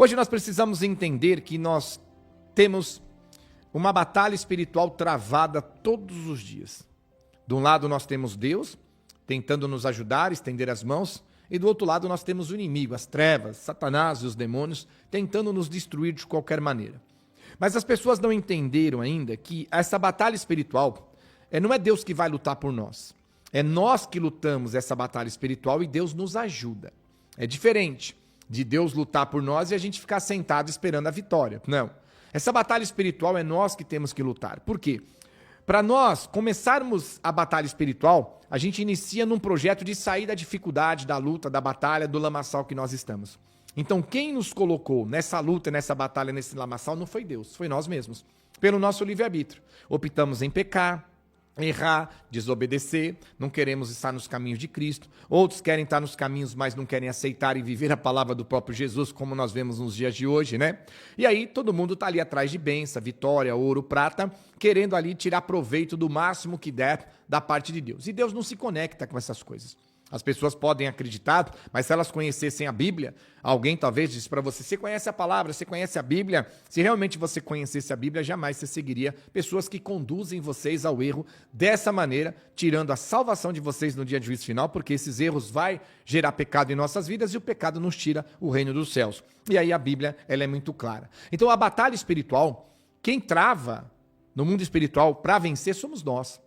Hoje nós precisamos entender que nós temos uma batalha espiritual travada todos os dias. De um lado nós temos Deus tentando nos ajudar, estender as mãos, e do outro lado nós temos o inimigo, as trevas, Satanás e os demônios, tentando nos destruir de qualquer maneira. Mas as pessoas não entenderam ainda que essa batalha espiritual não é Deus que vai lutar por nós. É nós que lutamos essa batalha espiritual e Deus nos ajuda. É diferente de Deus lutar por nós e a gente ficar sentado esperando a vitória. Não. Essa batalha espiritual é nós que temos que lutar. Por quê? Para nós começarmos a batalha espiritual, a gente inicia num projeto de sair da dificuldade, da luta, da batalha, do lamaçal que nós estamos. Então, quem nos colocou nessa luta, nessa batalha, nesse lamaçal, não foi Deus, foi nós mesmos. Pelo nosso livre-arbítrio. Optamos em pecar, errar, desobedecer, não queremos estar nos caminhos de Cristo. Outros querem estar nos caminhos, mas não querem aceitar e viver a palavra do próprio Jesus, como nós vemos nos dias de hoje, né? E aí todo mundo está ali atrás de bênção, vitória, ouro, prata, querendo ali tirar proveito do máximo que der da parte de Deus. E Deus não se conecta com essas coisas. As pessoas podem acreditar, mas se elas conhecessem a Bíblia, alguém talvez disse para você, você conhece a palavra, você conhece a Bíblia? Se realmente você conhecesse a Bíblia, jamais você seguiria pessoas que conduzem vocês ao erro dessa maneira, tirando a salvação de vocês no dia de juízo final, porque esses erros vai gerar pecado em nossas vidas e o pecado nos tira o reino dos céus. E aí a Bíblia, ela é muito clara. Então a batalha espiritual, quem trava no mundo espiritual para vencer somos nós.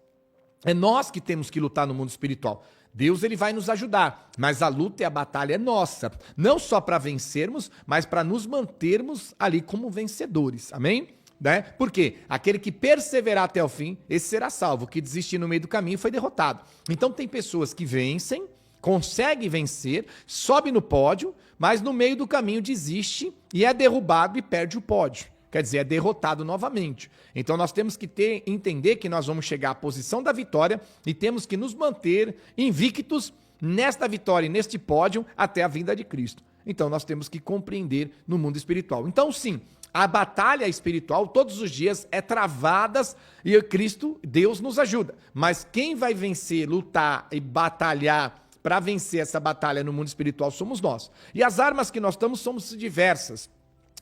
É nós que temos que lutar no mundo espiritual. Deus ele vai nos ajudar, mas a luta e a batalha é nossa, não só para vencermos, mas para nos mantermos ali como vencedores, amém? Né? Porque aquele que perseverar até o fim, esse será salvo, o que desistir no meio do caminho foi derrotado. Então tem pessoas que vencem, conseguem vencer, sobe no pódio, mas no meio do caminho desiste e é derrubado e perde o pódio. Quer dizer, é derrotado novamente. Então nós temos que entender que nós vamos chegar à posição da vitória e temos que nos manter invictos nesta vitória e neste pódio até a vinda de Cristo. Então nós temos que compreender no mundo espiritual. Então sim, a batalha espiritual todos os dias é travada e Cristo, Deus nos ajuda. Mas quem vai vencer, lutar e batalhar para vencer essa batalha no mundo espiritual somos nós. E as armas que nós temos somos diversas.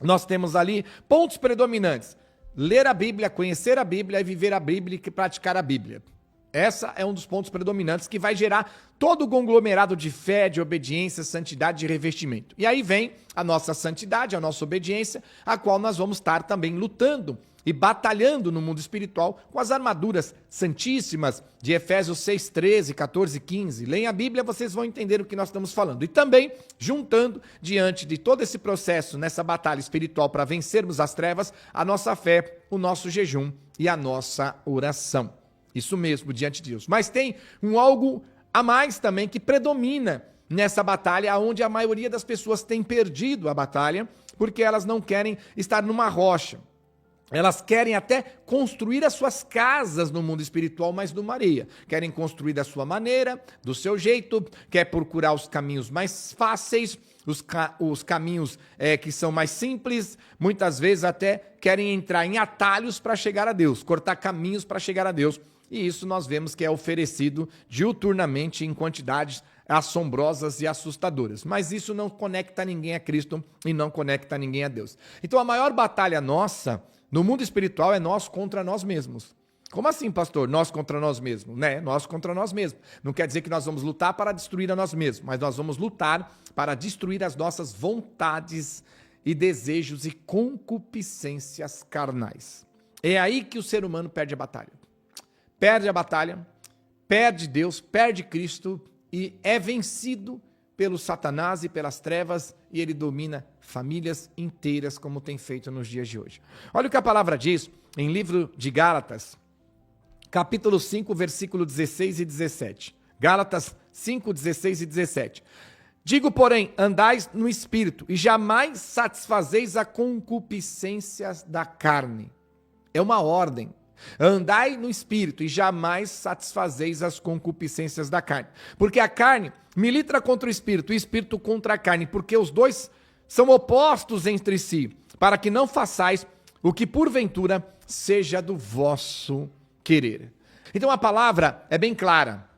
Nós temos ali pontos predominantes. Ler a Bíblia, conhecer a Bíblia e viver a Bíblia e praticar a Bíblia. Essa é um dos pontos predominantes que vai gerar todo o conglomerado de fé, de obediência, santidade e revestimento. E aí vem a nossa santidade, a nossa obediência, a qual nós vamos estar também lutando e batalhando no mundo espiritual com as armaduras santíssimas de Efésios 6, 13, 14 e 15. Leem a Bíblia, vocês vão entender o que nós estamos falando. E também, juntando, diante de todo esse processo, nessa batalha espiritual para vencermos as trevas, a nossa fé, o nosso jejum e a nossa oração. Isso mesmo, diante de Deus. Mas tem algo a mais também que predomina nessa batalha, onde a maioria das pessoas tem perdido a batalha, porque elas não querem estar numa rocha. Elas querem até construir as suas casas no mundo espiritual, mas numa areia. Querem construir da sua maneira, do seu jeito, quer procurar os caminhos mais fáceis, os caminhos que são mais simples, muitas vezes até querem entrar em atalhos para chegar a Deus, cortar caminhos para chegar a Deus. E isso nós vemos que é oferecido diuturnamente em quantidades assombrosas e assustadoras. Mas isso não conecta ninguém a Cristo e não conecta ninguém a Deus. Então a maior batalha nossa no mundo espiritual é nós contra nós mesmos. Como assim, pastor? Nós contra nós mesmos, né? Nós contra nós mesmos. Não quer dizer que nós vamos lutar para destruir a nós mesmos, mas nós vamos lutar para destruir as nossas vontades e desejos e concupiscências carnais. É aí que o ser humano perde a batalha. Perde a batalha, perde Deus, perde Cristo e é vencido pelo Satanás e pelas trevas, e ele domina famílias inteiras, como tem feito nos dias de hoje. Olha o que a palavra diz em livro de Gálatas, capítulo 5, versículo 16 e 17. Gálatas 5, 16 e 17. Digo, porém, andais no Espírito, e jamais satisfazeis a concupiscência da carne. É uma ordem. Andai no Espírito e jamais satisfazeis as concupiscências da carne. Porque a carne milita contra o Espírito e o Espírito contra a carne, porque os dois são opostos entre si, para que não façais o que porventura seja do vosso querer. Então a palavra é bem clara.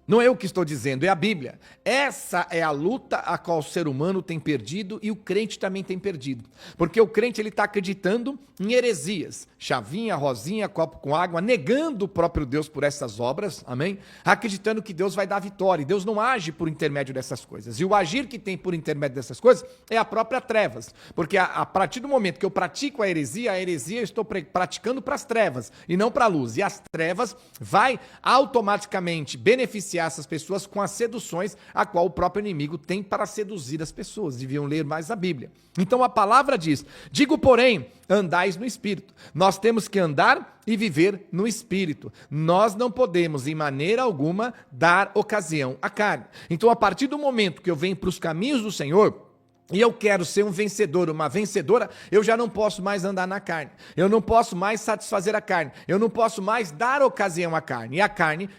Não é eu que estou dizendo, é a Bíblia. Essa é a luta a qual o ser humano tem perdido e o crente também tem perdido. Porque o crente ele está acreditando em heresias, chavinha, rosinha, copo com água, negando o próprio Deus por essas obras, amém? Acreditando que Deus vai dar vitória. E Deus não age por intermédio dessas coisas. E o agir que tem por intermédio dessas coisas é a própria trevas. Porque a partir do momento que eu pratico a heresia eu estou praticando para as trevas e não para a luz. E as trevas vai automaticamente beneficiar essas pessoas com as seduções a qual o próprio inimigo tem para seduzir as pessoas. Deviam ler mais a Bíblia. Então a palavra diz: digo, porém, andais no Espírito. Nós temos que andar e viver no Espírito. Nós não podemos, em maneira alguma, dar ocasião à carne. Então, a partir do momento que eu venho para os caminhos do Senhor, e eu quero ser um vencedor, uma vencedora, eu já não posso mais andar na carne. Eu não posso mais satisfazer a carne. Eu não posso mais dar ocasião à carne. E a carne,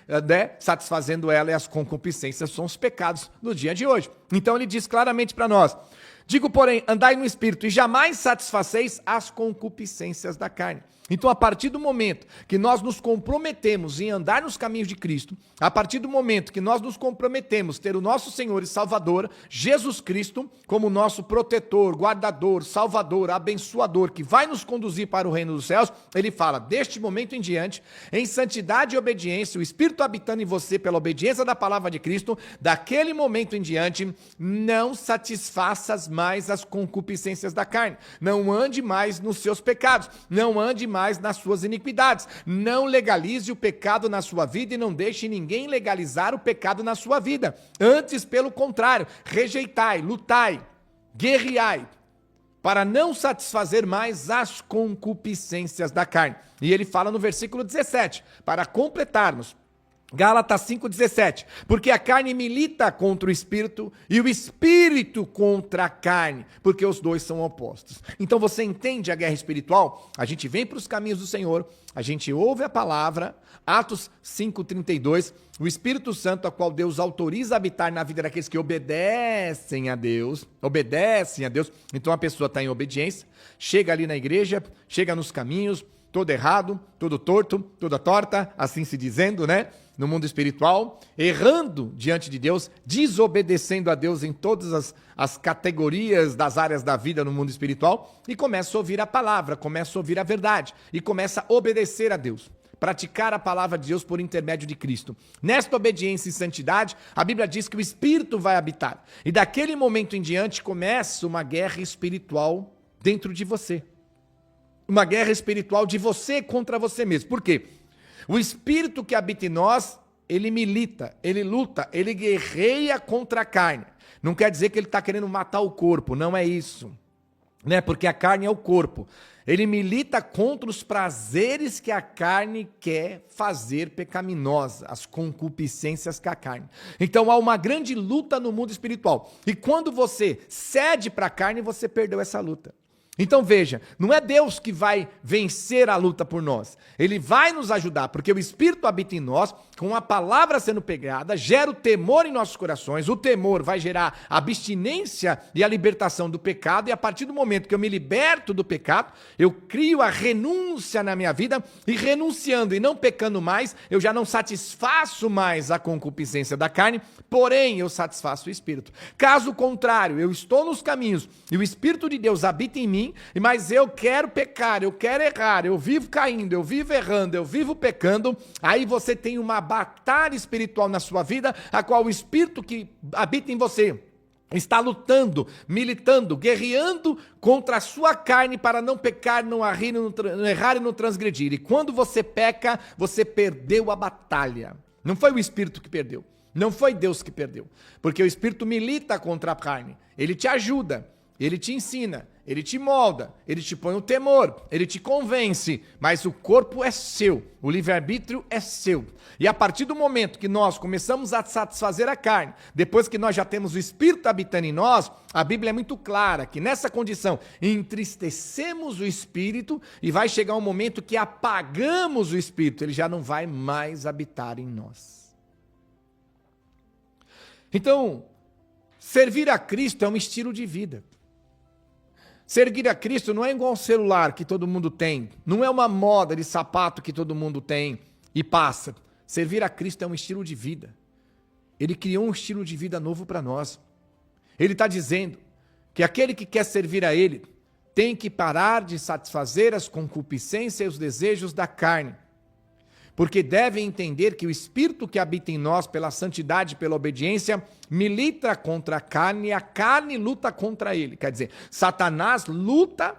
satisfazendo ela, e as concupiscências são os pecados do dia de hoje. Então ele diz claramente para nós: digo, porém, andai no Espírito e jamais satisfaceis as concupiscências da carne. Então, a partir do momento que nós nos comprometemos em andar nos caminhos de Cristo, a partir do momento que nós nos comprometemos ter o nosso Senhor e Salvador, Jesus Cristo, como nosso protetor, guardador, salvador, abençoador, que vai nos conduzir para o reino dos céus, ele fala: deste momento em diante, em santidade e obediência, o Espírito habitando em você pela obediência da palavra de Cristo, daquele momento em diante, não satisfaças mais as concupiscências da carne, não ande mais nos seus pecados, não ande mais nas suas iniquidades, não legalize o pecado na sua vida e não deixe ninguém legalizar o pecado na sua vida. Antes, pelo contrário, rejeitai, lutai, guerreai, para não satisfazer mais as concupiscências da carne. E ele fala no versículo 17, para completarmos, Gálatas 5,17, porque a carne milita contra o Espírito e o Espírito contra a carne, porque os dois são opostos. Então você entende a guerra espiritual? A gente vem para os caminhos do Senhor, a gente ouve a palavra, Atos 5,32, o Espírito Santo, a qual Deus autoriza a habitar na vida daqueles que obedecem a Deus, então a pessoa está em obediência, chega ali na igreja, chega nos caminhos, todo errado, todo torto, toda torta, assim se dizendo, né? No mundo espiritual, errando diante de Deus, desobedecendo a Deus em todas as categorias das áreas da vida no mundo espiritual, e começa a ouvir a palavra, começa a ouvir a verdade, e começa a obedecer a Deus, praticar a palavra de Deus por intermédio de Cristo. Nesta obediência e santidade, a Bíblia diz que o Espírito vai habitar, e daquele momento em diante começa uma guerra espiritual dentro de você. Uma guerra espiritual de você contra você mesmo. Por quê? O Espírito que habita em nós, ele milita, ele luta, ele guerreia contra a carne. Não quer dizer que ele está querendo matar o corpo, não é isso. Né? Porque a carne é o corpo. Ele milita contra os prazeres que a carne quer fazer pecaminosa, as concupiscências que a carne. Então há uma grande luta no mundo espiritual. E quando você cede para a carne, você perdeu essa luta. Então veja, não é Deus que vai vencer a luta por nós. Ele vai nos ajudar, porque o Espírito habita em nós, com a palavra sendo pregada, gera o temor em nossos corações. O temor vai gerar a abstinência e a libertação do pecado. E a partir do momento que eu me liberto do pecado, eu crio a renúncia na minha vida. E renunciando e não pecando mais, eu já não satisfaço mais a concupiscência da carne, porém eu satisfaço o Espírito. Caso contrário, eu estou nos caminhos e o Espírito de Deus habita em mim, mas eu quero pecar, eu quero errar, eu vivo caindo, eu vivo errando, eu vivo pecando, aí você tem uma batalha espiritual na sua vida, a qual o Espírito que habita em você está lutando, militando, guerreando contra a sua carne para não pecar, não errar e não transgredir. E quando você peca, você perdeu a batalha. Não foi o Espírito que perdeu, não foi Deus que perdeu, porque o Espírito milita contra a carne, ele te ajuda, ele te ensina, ele te molda, ele te põe o temor, ele te convence, mas o corpo é seu, o livre-arbítrio é seu. E a partir do momento que nós começamos a satisfazer a carne, depois que nós já temos o Espírito habitando em nós, a Bíblia é muito clara que nessa condição entristecemos o Espírito e vai chegar um momento que apagamos o Espírito, ele já não vai mais habitar em nós. Então, servir a Cristo é um estilo de vida. Servir a Cristo não é igual ao celular que todo mundo tem, não é uma moda de sapato que todo mundo tem e passa. Servir a Cristo é um estilo de vida. Ele criou um estilo de vida novo para nós. Ele está dizendo que aquele que quer servir a Ele tem que parar de satisfazer as concupiscências e os desejos da carne, porque devem entender que o Espírito que habita em nós, pela santidade e pela obediência, milita contra a carne e a carne luta contra ele. Quer dizer, Satanás luta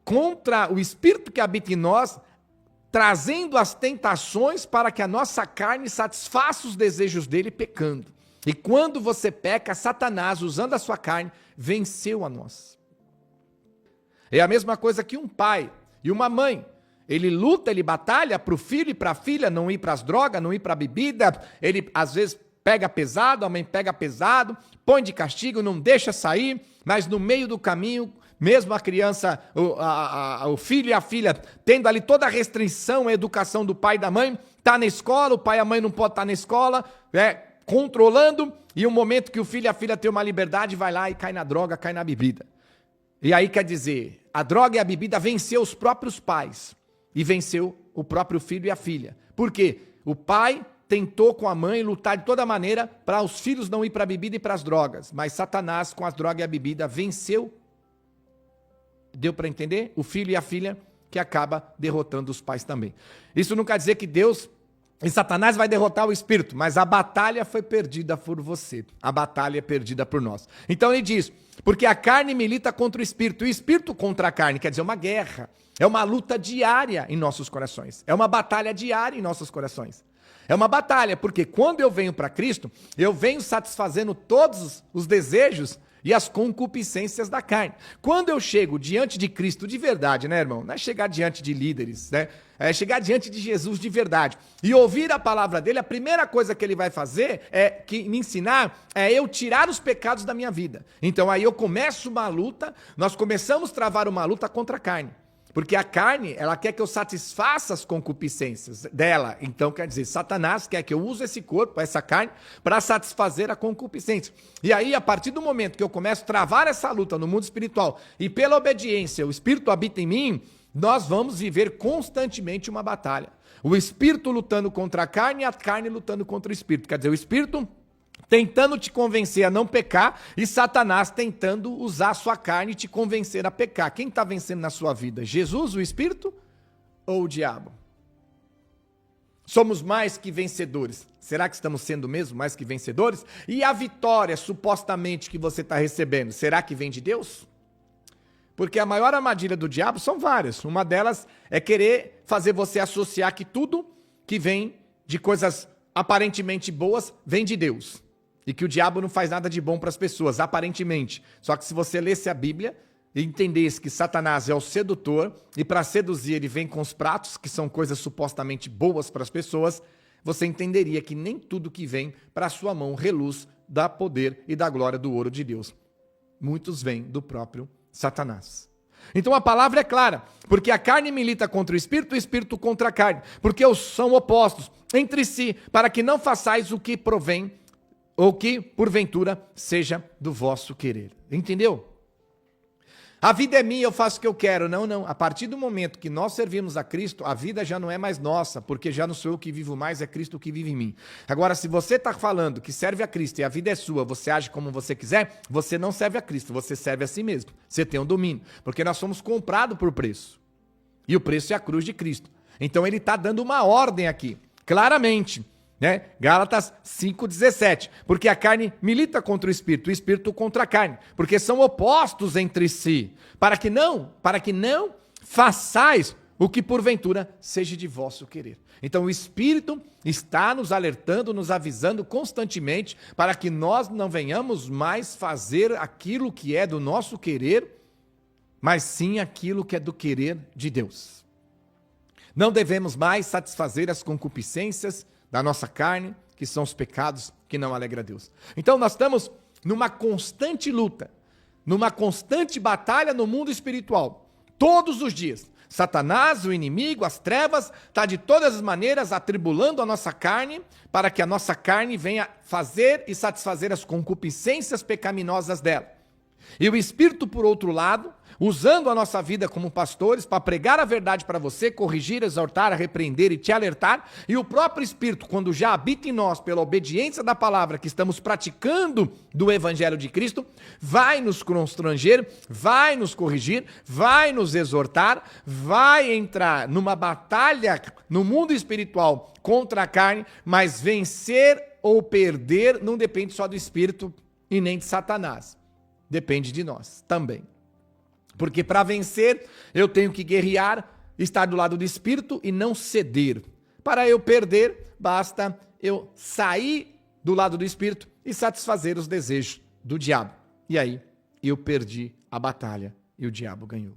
contra o Espírito que habita em nós, trazendo as tentações para que a nossa carne satisfaça os desejos dele pecando. E quando você peca, Satanás, usando a sua carne, venceu a nós. É a mesma coisa que um pai e uma mãe. Ele luta, ele batalha para o filho e para a filha não ir para as drogas, não ir para a bebida. Ele, às vezes, pega pesado, a mãe pega pesado, põe de castigo, não deixa sair, mas no meio do caminho, mesmo a criança, o filho e a filha, tendo ali toda a restrição, a educação do pai e da mãe, está na escola, o pai e a mãe não podem estar na escola, controlando, e o momento que o filho e a filha têm uma liberdade, vai lá e cai na droga, cai na bebida. E aí quer dizer, a droga e a bebida venceu os próprios pais. E venceu o próprio filho e a filha. Por quê? O pai tentou com a mãe lutar de toda maneira para os filhos não ir para a bebida e para as drogas. Mas Satanás, com as drogas e a bebida, venceu. Deu para entender? O filho e a filha que acaba derrotando os pais também. Isso não quer dizer que Deus e Satanás vai derrotar o Espírito, mas a batalha foi perdida por você. A batalha é perdida por nós. Então ele diz, porque a carne milita contra o Espírito, e o Espírito contra a carne, quer dizer, uma guerra. É uma luta diária em nossos corações. É uma batalha diária em nossos corações. É uma batalha, porque quando eu venho para Cristo, eu venho satisfazendo todos os desejos e as concupiscências da carne. Quando eu chego diante de Cristo de verdade, né, irmão? Não é chegar diante de líderes, né? É chegar diante de Jesus de verdade e ouvir a palavra dele. A primeira coisa que ele vai fazer me ensinar é eu tirar os pecados da minha vida. Então aí eu começo uma luta, nós começamos a travar uma luta contra a carne. Porque a carne, ela quer que eu satisfaça as concupiscências dela. Então, quer dizer, Satanás quer que eu use esse corpo, essa carne, para satisfazer a concupiscência. E aí, a partir do momento que eu começo a travar essa luta no mundo espiritual, e pela obediência, o Espírito habita em mim, nós vamos viver constantemente uma batalha. O Espírito lutando contra a carne e a carne lutando contra o Espírito. Quer dizer, o Espírito tentando te convencer a não pecar e Satanás tentando usar a sua carne e te convencer a pecar. Quem está vencendo na sua vida? Jesus, o Espírito ou o diabo? Somos mais que vencedores. Será que estamos sendo mesmo mais que vencedores? E a vitória, supostamente, que você está recebendo, será que vem de Deus? Porque a maior armadilha do diabo são várias. Uma delas é querer fazer você associar que tudo que vem de coisas aparentemente boas vem de Deus. E que o diabo não faz nada de bom para as pessoas, aparentemente. Só que se você lesse a Bíblia e entendesse que Satanás é o sedutor, e para seduzir ele vem com os pratos, que são coisas supostamente boas para as pessoas, você entenderia que nem tudo que vem para a sua mão reluz da poder e da glória do ouro de Deus. Muitos vêm do próprio Satanás. Então a palavra é clara, porque a carne milita contra o Espírito contra a carne, porque são opostos entre si, para que não façais o que provém ou que, porventura, seja do vosso querer. Entendeu? A vida é minha, eu faço o que eu quero. Não, não. A partir do momento que nós servimos a Cristo, a vida já não é mais nossa, porque já não sou eu que vivo mais, é Cristo que vive em mim. Agora, se você está falando que serve a Cristo e a vida é sua, você age como você quiser, você não serve a Cristo, você serve a si mesmo. Você tem um domínio, porque nós somos comprados por preço. E o preço é a cruz de Cristo. Então ele está dando uma ordem aqui, claramente. Gálatas 5,17, porque a carne milita contra o Espírito contra a carne, porque são opostos entre si, para que não façais o que porventura seja de vosso querer. Então o Espírito está nos alertando, nos avisando constantemente, para que nós não venhamos mais fazer aquilo que é do nosso querer, mas sim aquilo que é do querer de Deus. Não devemos mais satisfazer as concupiscências da nossa carne, que são os pecados que não alegram a Deus. Então nós estamos numa constante luta, numa constante batalha no mundo espiritual, todos os dias. Satanás, o inimigo, as trevas, está de todas as maneiras atribulando a nossa carne, para que a nossa carne venha fazer e satisfazer as concupiscências pecaminosas dela. E o Espírito, por outro lado, usando a nossa vida como pastores para pregar a verdade para você, corrigir, exortar, repreender e te alertar, e o próprio Espírito, quando já habita em nós pela obediência da palavra que estamos praticando do Evangelho de Cristo, vai nos constranger, vai nos corrigir, vai nos exortar, vai entrar numa batalha no mundo espiritual contra a carne, mas vencer ou perder não depende só do Espírito e nem de Satanás, depende de nós também. Porque para vencer, eu tenho que guerrear, estar do lado do Espírito e não ceder. Para eu perder, basta eu sair do lado do Espírito e satisfazer os desejos do diabo. E aí, eu perdi a batalha e o diabo ganhou.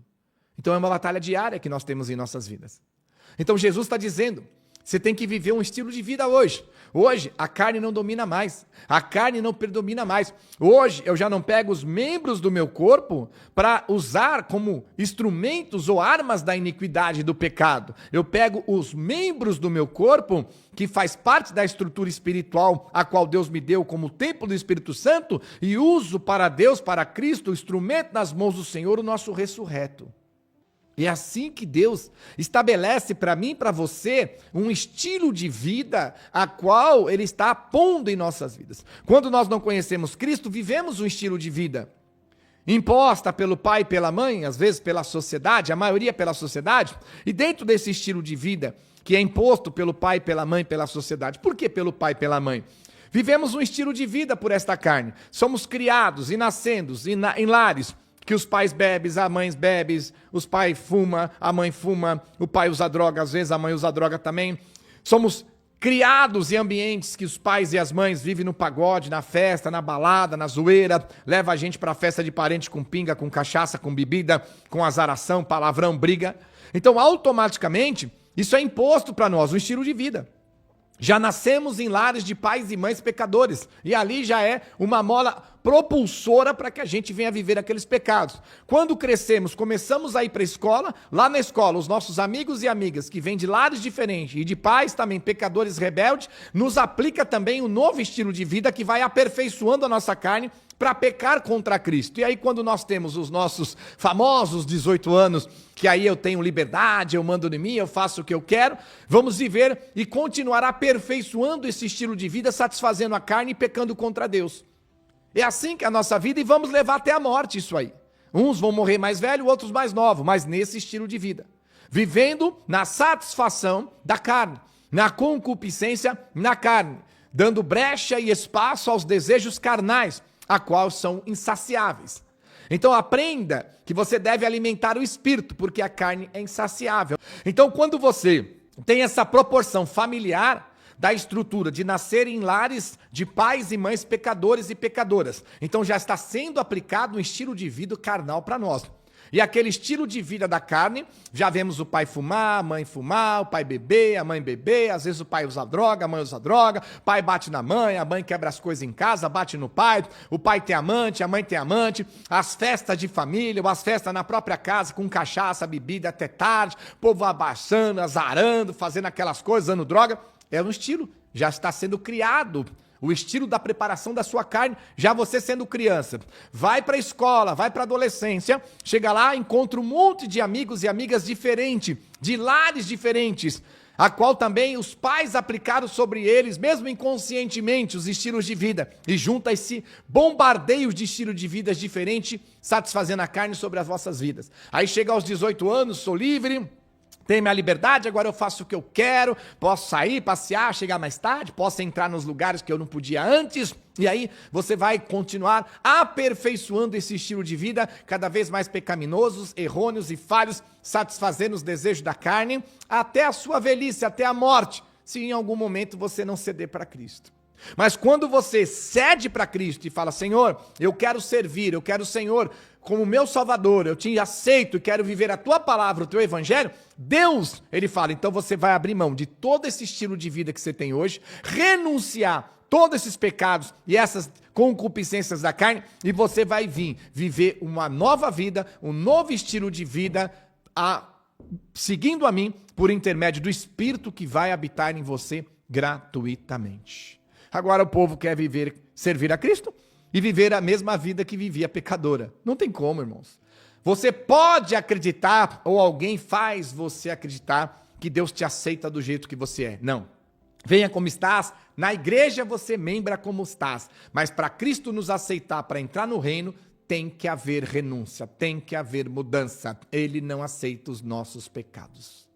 Então é uma batalha diária que nós temos em nossas vidas. Então Jesus está dizendo, você tem que viver um estilo de vida hoje. Hoje, a carne não domina mais. A carne não predomina mais. Hoje, eu já não pego os membros do meu corpo para usar como instrumentos ou armas da iniquidade e do pecado. Eu pego os membros do meu corpo, que faz parte da estrutura espiritual, a qual Deus me deu como templo do Espírito Santo, e uso para Deus, para Cristo, o instrumento nas mãos do Senhor, o nosso ressurreto. E é assim que Deus estabelece para mim e para você um estilo de vida a qual Ele está pondo em nossas vidas. Quando nós não conhecemos Cristo, vivemos um estilo de vida imposta pelo pai e pela mãe, às vezes pela sociedade, a maioria pela sociedade, e dentro desse estilo de vida que é imposto pelo pai e pela mãe, pela sociedade. Por que pelo pai e pela mãe? Vivemos um estilo de vida por esta carne. Somos criados e nascendo em lares que os pais bebem, a mãe bebe, os pais fumam, a mãe fuma, o pai usa droga, às vezes a mãe usa droga também. Somos criados em ambientes que os pais e as mães vivem no pagode, na festa, na balada, na zoeira, leva a gente para festa de parente com pinga, com cachaça, com bebida, com azaração, palavrão, briga. Então, automaticamente, isso é imposto para nós, um estilo de vida. Já nascemos em lares de pais e mães pecadores, e ali já é uma mola propulsora para que a gente venha viver aqueles pecados. Quando crescemos, começamos a ir para a escola, lá na escola, os nossos amigos e amigas que vêm de lares diferentes e de pais também pecadores rebeldes, nos aplica também um novo estilo de vida que vai aperfeiçoando a nossa carne para pecar contra Cristo. E aí quando nós temos os nossos famosos 18 anos, que aí eu tenho liberdade, eu mando em mim, eu faço o que eu quero, vamos viver e continuar aperfeiçoando esse estilo de vida, satisfazendo a carne e pecando contra Deus. É assim que é a nossa vida e vamos levar até a morte isso aí. Uns vão morrer mais velhos, outros mais novos, mas nesse estilo de vida. Vivendo na satisfação da carne, na concupiscência na carne, dando brecha e espaço aos desejos carnais, a qual são insaciáveis. Então aprenda que você deve alimentar o espírito, porque a carne é insaciável. Então quando você tem essa proporção familiar da estrutura de nascer em lares de pais e mães pecadores e pecadoras, então já está sendo aplicado um estilo de vida carnal para nós. E aquele estilo de vida da carne, já vemos o pai fumar, a mãe fumar, o pai beber, a mãe beber, às vezes o pai usa droga, a mãe usa droga, o pai bate na mãe, a mãe quebra as coisas em casa, bate no pai, o pai tem amante, a mãe tem amante, as festas de família, ou as festas na própria casa, com cachaça, bebida até tarde, o povo abaixando, azarando, fazendo aquelas coisas, usando droga, é um estilo, já está sendo criado. O estilo da preparação da sua carne, já você sendo criança. Vai para a escola, vai para a adolescência, chega lá, encontra um monte de amigos e amigas diferentes, de lares diferentes, a qual também os pais aplicaram sobre eles, mesmo inconscientemente, os estilos de vida. E junta esse bombardeio de estilo de vida diferente, satisfazendo a carne sobre as vossas vidas. Aí chega aos 18 anos, sou livre, tenho minha liberdade, agora eu faço o que eu quero, posso sair, passear, chegar mais tarde, posso entrar nos lugares que eu não podia antes, e aí você vai continuar aperfeiçoando esse estilo de vida, cada vez mais pecaminosos, errôneos e falhos, satisfazendo os desejos da carne, até a sua velhice, até a morte, se em algum momento você não ceder para Cristo. Mas quando você cede para Cristo e fala, Senhor, eu quero servir, eu quero o Senhor como meu Salvador, eu te aceito e quero viver a tua palavra, o teu evangelho, Deus, ele fala, então você vai abrir mão de todo esse estilo de vida que você tem hoje, renunciar todos esses pecados e essas concupiscências da carne, e você vai vir viver uma nova vida, um novo estilo de vida, seguindo a mim, por intermédio do Espírito que vai habitar em você gratuitamente. Agora o povo quer servir a Cristo, e viver a mesma vida que vivia a pecadora. Não tem como, irmãos. Você pode acreditar, ou alguém faz você acreditar, que Deus te aceita do jeito que você é. Não. Venha como estás, na igreja você membra como estás, mas para Cristo nos aceitar, para entrar no reino, tem que haver renúncia, tem que haver mudança. Ele não aceita os nossos pecados.